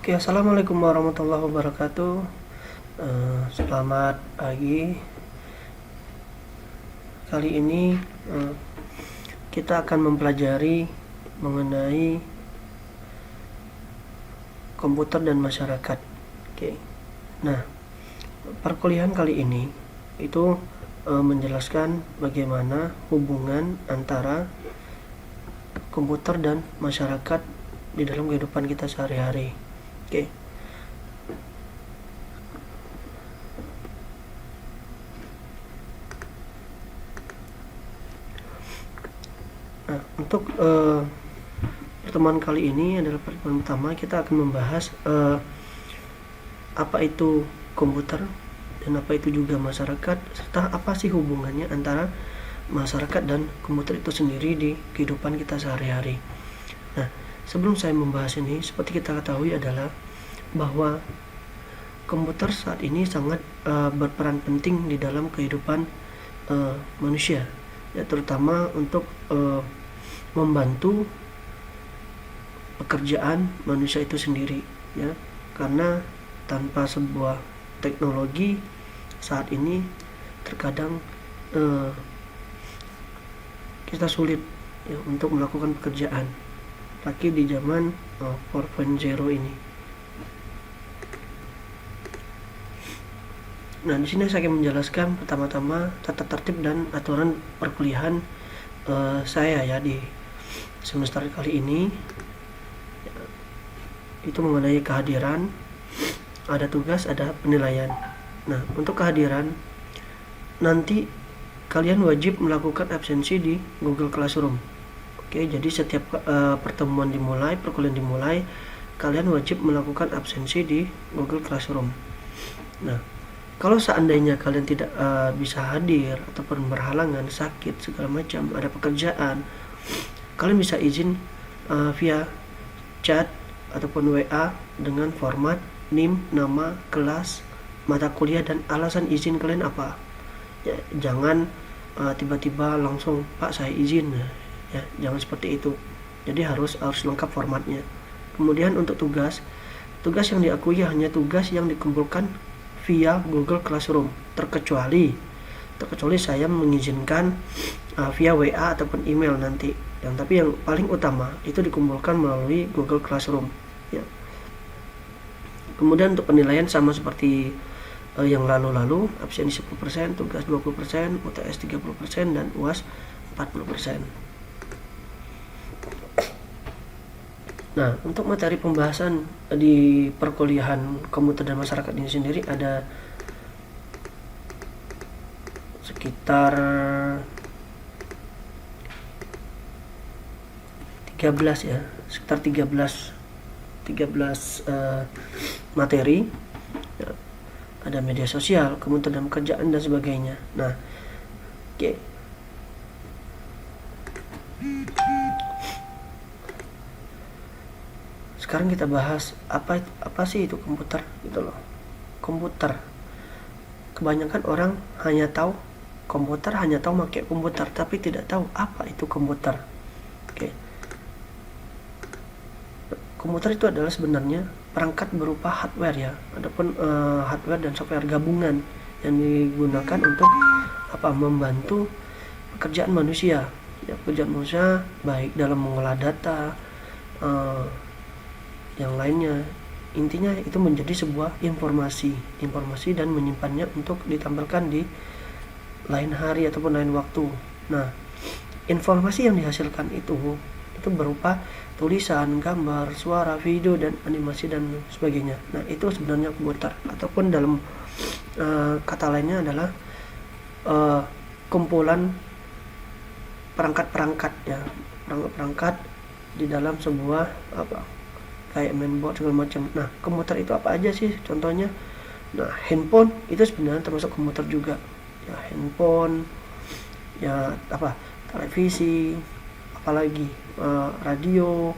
Oke, assalamualaikum warahmatullahi wabarakatuh. Selamat pagi. Kali ini kita akan mempelajari mengenai komputer dan masyarakat. Oke. Nah, perkuliahan kali ini itu menjelaskan bagaimana hubungan antara komputer dan masyarakat di dalam kehidupan kita sehari-hari. Oke. Nah, untuk pertemuan kali ini adalah pertemuan pertama, kita akan membahas apa itu komputer dan apa itu juga masyarakat, serta apa sih hubungannya antara masyarakat dan komputer itu sendiri di kehidupan kita sehari-hari. Nah, sebelum saya membahas ini, seperti kita ketahui adalah bahwa komputer saat ini sangat berperan penting di dalam kehidupan manusia, ya, terutama untuk membantu pekerjaan manusia itu sendiri, ya, karena tanpa sebuah teknologi saat ini terkadang kita sulit, ya, untuk melakukan pekerjaan, apalagi di zaman 4.0 ini. Nah, di sini saya akan menjelaskan pertama-tama tata tertib dan aturan perkuliahan saya, ya, di semester kali ini. Itu mengenai kehadiran, ada tugas, ada penilaian. Nah, untuk kehadiran, nanti kalian wajib melakukan absensi di Google Classroom. Oke, jadi setiap pertemuan dimulai, perkuliahan dimulai, kalian wajib melakukan absensi di Google Classroom. Nah, kalau seandainya kalian tidak bisa hadir ataupun berhalangan, sakit, segala macam, ada pekerjaan, kalian bisa izin via chat ataupun WA dengan format NIM, nama, kelas, mata kuliah, dan alasan izin kalian apa. Ya, jangan tiba-tiba langsung, Pak saya izin, ya, jangan seperti itu. Jadi harus lengkap formatnya. Kemudian untuk tugas yang diakui hanya tugas yang dikumpulkan via Google Classroom, terkecuali saya mengizinkan via WA ataupun email nanti. Tapi yang paling utama itu dikumpulkan melalui Google Classroom, ya. Kemudian untuk penilaian sama seperti yang lalu-lalu, absensi 10%, tugas 20%, UTS 30%, dan UAS 40%. Nah, untuk materi pembahasan di perkuliahan komputer dan masyarakat ini sendiri ada sekitar 13, ya, sekitar 13 materi, ya. Ada media sosial, komputer dan pekerjaan, dan sebagainya. Nah, oke. Sekarang kita bahas apa sih itu komputer, gitu loh. Komputer, kebanyakan orang hanya tahu komputer, hanya tahu pakai komputer, tapi tidak tahu apa itu komputer. Oke. Komputer itu adalah sebenarnya perangkat berupa hardware, ya, adapun hardware dan software gabungan yang digunakan untuk membantu pekerjaan manusia, ya, pekerjaan manusia baik dalam mengolah data, yang lainnya. Intinya itu menjadi sebuah informasi dan menyimpannya untuk ditampilkan di lain hari ataupun lain waktu. Nah, informasi yang dihasilkan itu berupa tulisan, gambar, suara, video, dan animasi, dan sebagainya. Nah, itu sebenarnya komputer, ataupun dalam kata lainnya adalah kumpulan perangkat-perangkat, ya, perangkat di dalam sebuah kayak mainboard segala macam. Nah, komputer itu apa aja sih contohnya? Nah, handphone itu sebenarnya termasuk komputer juga, ya, handphone, ya, televisi, apalagi radio,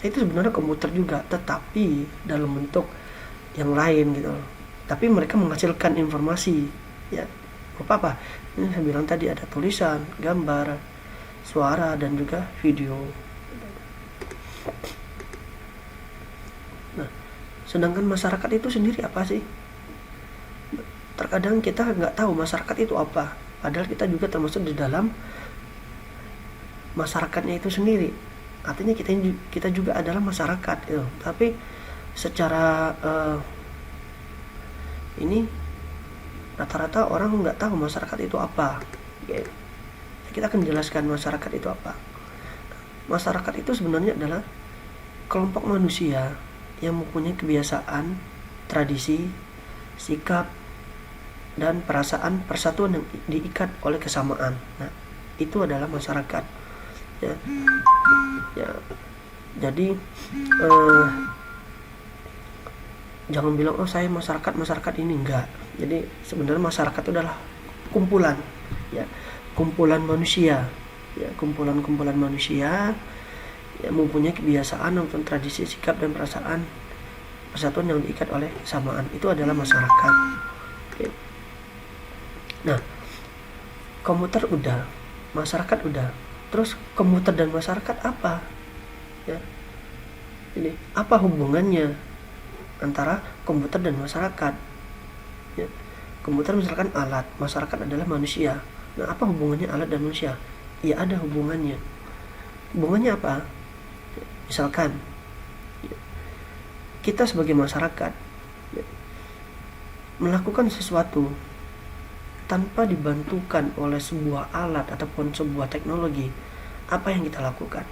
itu sebenarnya komputer juga, tetapi dalam bentuk yang lain, gitu. Tapi mereka menghasilkan informasi, ya, apa ini saya bilang tadi, ada tulisan, gambar, suara, dan juga video. Sedangkan masyarakat itu sendiri apa sih? Terkadang kita nggak tahu masyarakat itu apa, padahal kita juga termasuk di dalam masyarakatnya itu sendiri. Artinya kita juga adalah masyarakat gitu. Tapi secara ini rata-rata orang nggak tahu masyarakat itu apa. Kita akan jelaskan masyarakat itu apa. Masyarakat itu sebenarnya adalah kelompok manusia yang mempunyai kebiasaan, tradisi, sikap, dan perasaan persatuan yang diikat oleh kesamaan. Nah, itu adalah masyarakat. Ya, jadi jangan bilang saya masyarakat ini, enggak. Jadi sebenarnya masyarakat itu adalah kumpulan, ya, kumpulan manusia, ya, kumpulan manusia yang mempunyai kebiasaan maupun tradisi, sikap, dan perasaan persatuan yang diikat oleh kesamaan. Itu adalah masyarakat. Oke. Nah, komuter udah, masyarakat udah. Terus komuter dan masyarakat apa? Ya. Ini apa hubungannya antara komputer dan masyarakat? Ya. Komputer misalkan alat, masyarakat adalah manusia. Nah, apa hubungannya alat dan manusia? Ya, ada hubungannya. Hubungannya apa? Misalkan kita sebagai masyarakat melakukan sesuatu tanpa dibantukan oleh sebuah alat ataupun sebuah teknologi, apa yang kita lakukan?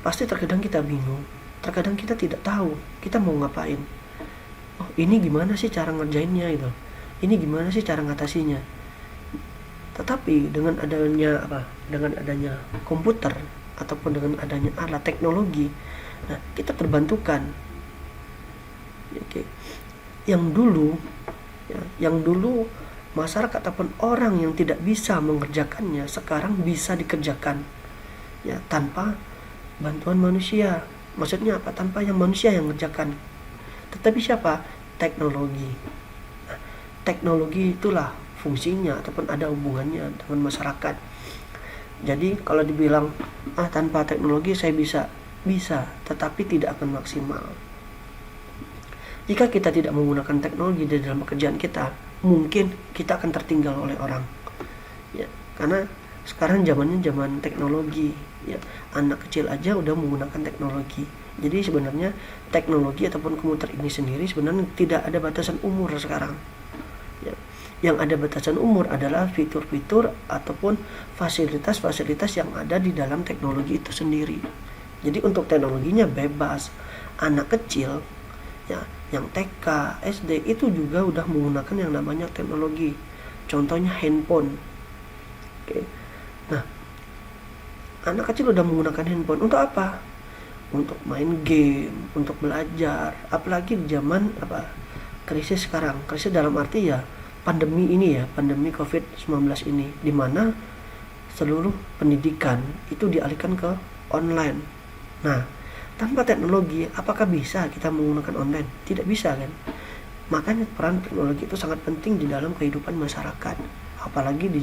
Pasti terkadang kita bingung, terkadang kita tidak tahu kita mau ngapain. Oh, ini gimana sih cara ngerjainnya itu? Ini gimana sih cara ngatasinya? Tetapi dengan adanya komputer ataupun dengan adanya alat teknologi, nah, kita terbantukan. Oke. Yang dulu masyarakat ataupun orang yang tidak bisa mengerjakannya sekarang bisa dikerjakan, ya, tanpa bantuan manusia. Maksudnya apa? Tanpa yang manusia yang mengerjakan. Tetapi siapa? Teknologi. Nah, teknologi itulah fungsinya ataupun ada hubungannya dengan masyarakat. Jadi kalau dibilang tanpa teknologi saya bisa, tetapi tidak akan maksimal. Jika kita tidak menggunakan teknologi di dalam pekerjaan kita, mungkin kita akan tertinggal oleh orang. Ya, karena sekarang zamannya zaman teknologi, ya. Anak kecil aja udah menggunakan teknologi. Jadi sebenarnya teknologi ataupun komputer ini sendiri sebenarnya tidak ada batasan umur sekarang. Ya. Yang ada batasan umur adalah fitur-fitur ataupun fasilitas-fasilitas yang ada di dalam teknologi itu sendiri. Jadi untuk teknologinya bebas. Anak kecil, ya, yang TK, SD itu juga udah menggunakan yang namanya teknologi. Contohnya handphone. Oke. Nah, anak kecil udah menggunakan handphone untuk apa? Untuk main game, untuk belajar. Apalagi di zaman krisis sekarang. Krisis dalam arti ya pandemi ini, ya, pandemi COVID-19 ini, di mana seluruh pendidikan itu dialihkan ke online. Nah, tanpa teknologi, apakah bisa kita menggunakan online? Tidak bisa, kan? Makanya peran teknologi itu sangat penting di dalam kehidupan masyarakat, apalagi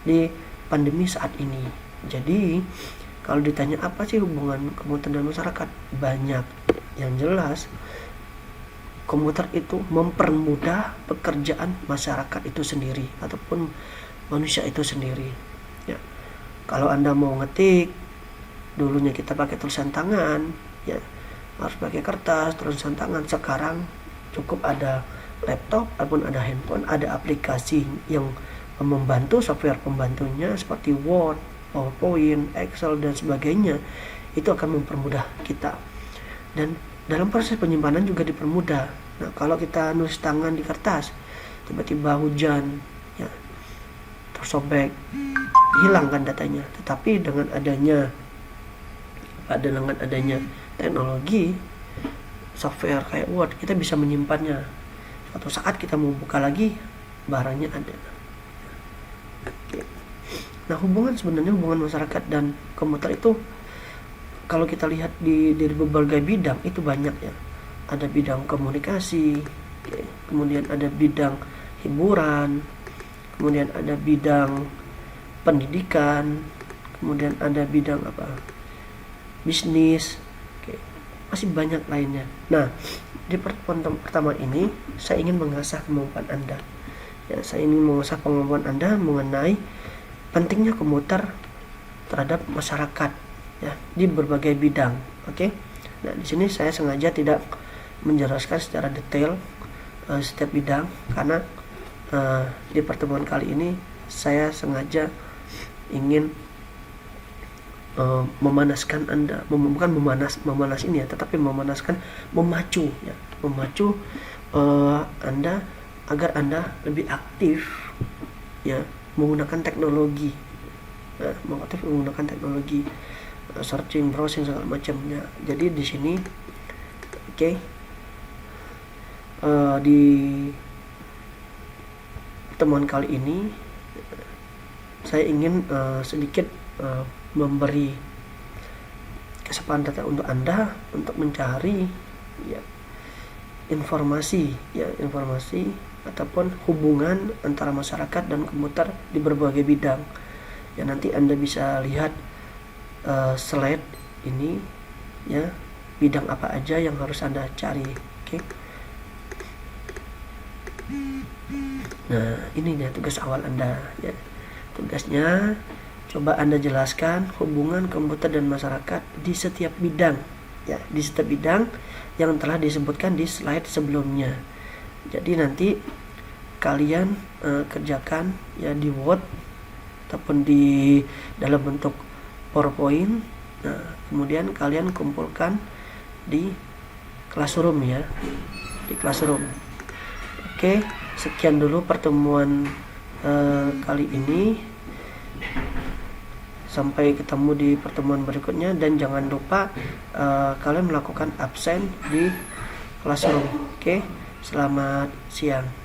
di pandemi saat ini. Jadi, kalau ditanya apa sih hubungan komputer dan masyarakat? Banyak. Yang jelas, komputer itu mempermudah pekerjaan masyarakat itu sendiri ataupun manusia itu sendiri. Ya. Kalau Anda mau ngetik, dulunya kita pakai tulisan tangan, ya, harus pakai kertas, tulisan tangan. Sekarang cukup ada laptop ataupun ada handphone, ada aplikasi yang membantu, software pembantunya seperti Word, PowerPoint, Excel, dan sebagainya. Itu akan mempermudah kita. Dan dalam proses penyimpanan juga dipermudah. Nah, kalau kita nulis tangan di kertas, tiba-tiba hujan, ya, tersobek, hilang kan datanya. Tetapi dengan adanya teknologi, software kayak Word, kita bisa menyimpannya. Suatu saat kita mau buka lagi, barangnya ada. Nah, hubungan masyarakat dan komputer itu, kalau kita lihat dari berbagai bidang itu banyak, ya. Ada bidang komunikasi, kemudian ada bidang hiburan, kemudian ada bidang pendidikan, kemudian ada bidang bisnis, masih banyak lainnya. Nah, di pertemuan pertama ini saya ingin mengasah kemampuan Anda. Ya, saya ingin mengasah kemampuan Anda mengenai pentingnya komputer terhadap masyarakat ya di berbagai bidang. Oke. Nah, di sini saya sengaja tidak menjelaskan secara detail setiap bidang karena di pertemuan kali ini saya sengaja ingin memanaskan Anda, bukan memanas ini ya, tetapi memacu Anda agar Anda lebih aktif ya menggunakan teknologi, menggunakan teknologi, searching, browsing segala macamnya. Jadi di sini di pertemuan kali ini saya ingin sedikit memberi kesempatan untuk Anda untuk mencari ya informasi ataupun hubungan antara masyarakat dan komputer di berbagai bidang. Ya, nanti Anda bisa lihat slide ini ya, bidang apa aja yang harus Anda cari. Oke. Nah, ini ya tugas awal Anda ya. Tugasnya coba Anda jelaskan hubungan komputer dan masyarakat di setiap bidang ya, di setiap bidang yang telah disebutkan di slide sebelumnya. Jadi nanti kalian kerjakan ya di Word ataupun di dalam bentuk PowerPoint. Nah, kemudian kalian kumpulkan di Classroom ya, di Classroom. Oke, sekian dulu pertemuan kali ini. Sampai ketemu di pertemuan berikutnya, dan jangan lupa kalian melakukan absen di Classroom. Oke, selamat siang.